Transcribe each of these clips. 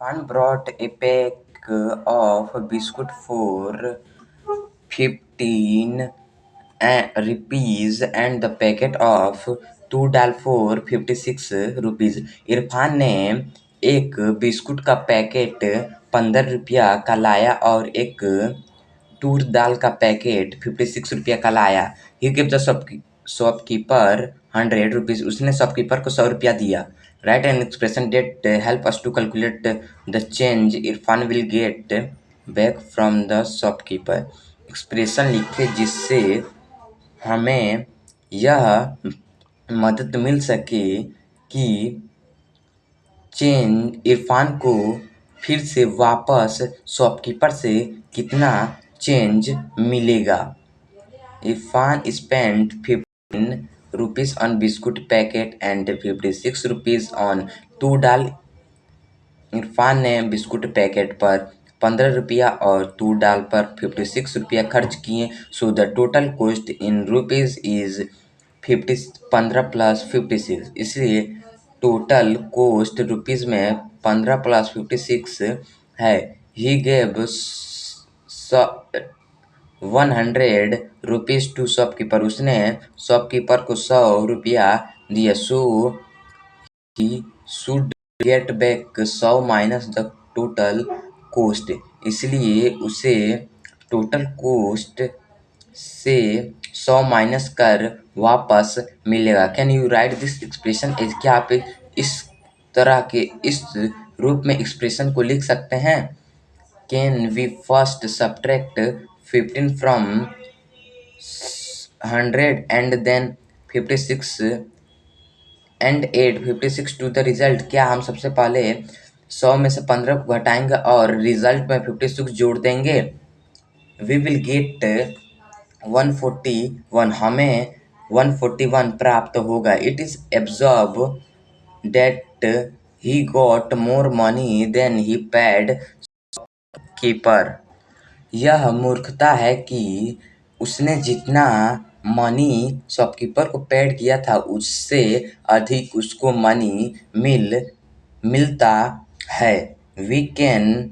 Irfan brought a pack of biscuit for 15 rupees and the packet of 2 dal for 56 rupees। Irfan ने एक biscuit का packet 15 रुपया का लाया और एक तूर दाल का पैकेट 56 रुपया का लाया। He give the shopkeeper 100 rupees. उसने शॉपकीपर को 100 रुपया दिया। Write an expression that help us to calculate the change Irfan will get back from the shopkeeper. Expression लिखे जिससे हमें यह मदद मिल सके कि चेंज इरफान को फिर से वापस शॉपकीपर से कितना चेंज मिलेगा। Irfan spent 15 rupees on biscuit packet and 56 rupees on 2 dal। Irfan ने बिस्कुट पैकेट पर 15 रुपया और 2 डाल पर 56 रुपया खर्च किए। So the total cost in rupees is 15 plus 56। इसलिए टोटल कॉस्ट रुपीज में 15 प्लस 56 है। He gave 100 rupees to shopkeeper. उसने शॉपकीपर को 100 रुपया दिया। So he should get back 100 minus the total cost. इसलिए उसे टोटल कॉस्ट से 100 माइनस कर वापस मिलेगा। Can you write this expression as? क्या आप इस तरह के इस रूप में एक्सप्रेशन को लिख सकते हैं? Can we first subtract 15 from 100 and then 56 and 8 56 to the result. क्या हम सबसे पहले 100 में से 15 को घटाएंगे और रिजल्ट में 56 जोड़ देंगे। We will get 141। हमें 141 प्राप्त होगा। It is absurd that he got more money than he paid keeper. यह मूर्खता है कि उसने जितना मनी शॉपकीपर को पेड किया था उससे अधिक उसको मनी मिलता है। We can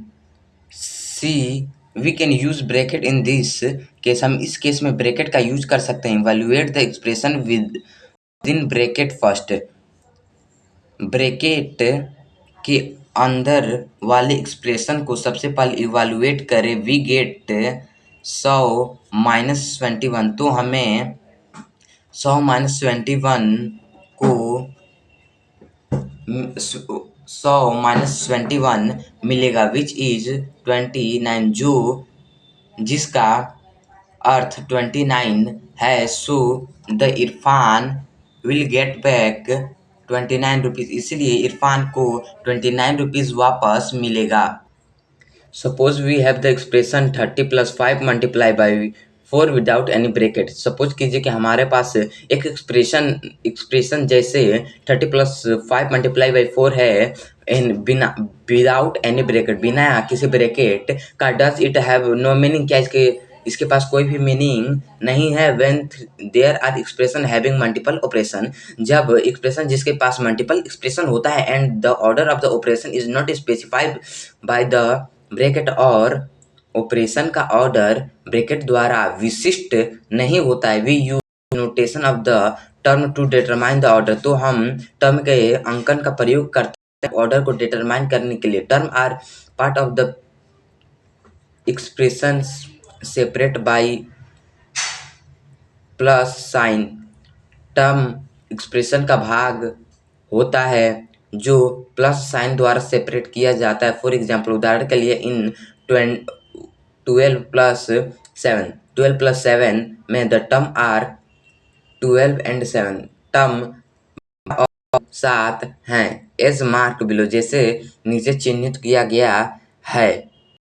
use bracket in this case. हम इस केस में ब्रैकेट का यूज कर सकते हैं। Evaluate the expression within bracket first. Bracket के अंदर वाले एक्सप्रेशन को सबसे पहले इवैल्यूएट करें। We get 100 minus 21। तो हमें 100 माइनस 21 को 100 माइनस 21 मिलेगा विच इज 29, जिसका अर्थ 29 है। So the Irfan will get back 29 rupees. इसलिए इरफान को 29 रुपीज वापस मिलेगा। Suppose we have the expression 30 plus 5 multiply by 4 without any bracket. Suppose कीजिए कि हमारे पास एक एक्सप्रेशन जैसे 30 प्लस 5 मल्टीप्लाई बाई 4 है विदाउट एनी ब्रैकेट, बिना किसी ब्रैकेट का। Does it have no meaning? क्या इसके पास कोई भी मीनिंग नहीं है। When there are expression having multiple operation. जब एक्सप्रेशन जिसके पास मल्टीपल एक्सप्रेशन होता है and the order of the operation is not specified by the bracket, और ऑपरेशन का ऑर्डर ब्रैकेट द्वारा विशिष्ट नहीं होता है। We use notation of the term to determine the order. तो हम टर्म के अंकन का प्रयोग करते हैं ऑर्डर को डिटरमाइन करने के लिए। Term are part of the expression separate by plus sign. Term expression का भाग होता है जो प्लस साइन द्वारा सेपरेट किया जाता है। फॉर एग्जाम्पल, उदाहरण के लिए इन 12 प्लस 7 में the term are 12 and 7। Term 7 हैं एज मार्क बिलो, जैसे नीचे चिन्हित किया गया है।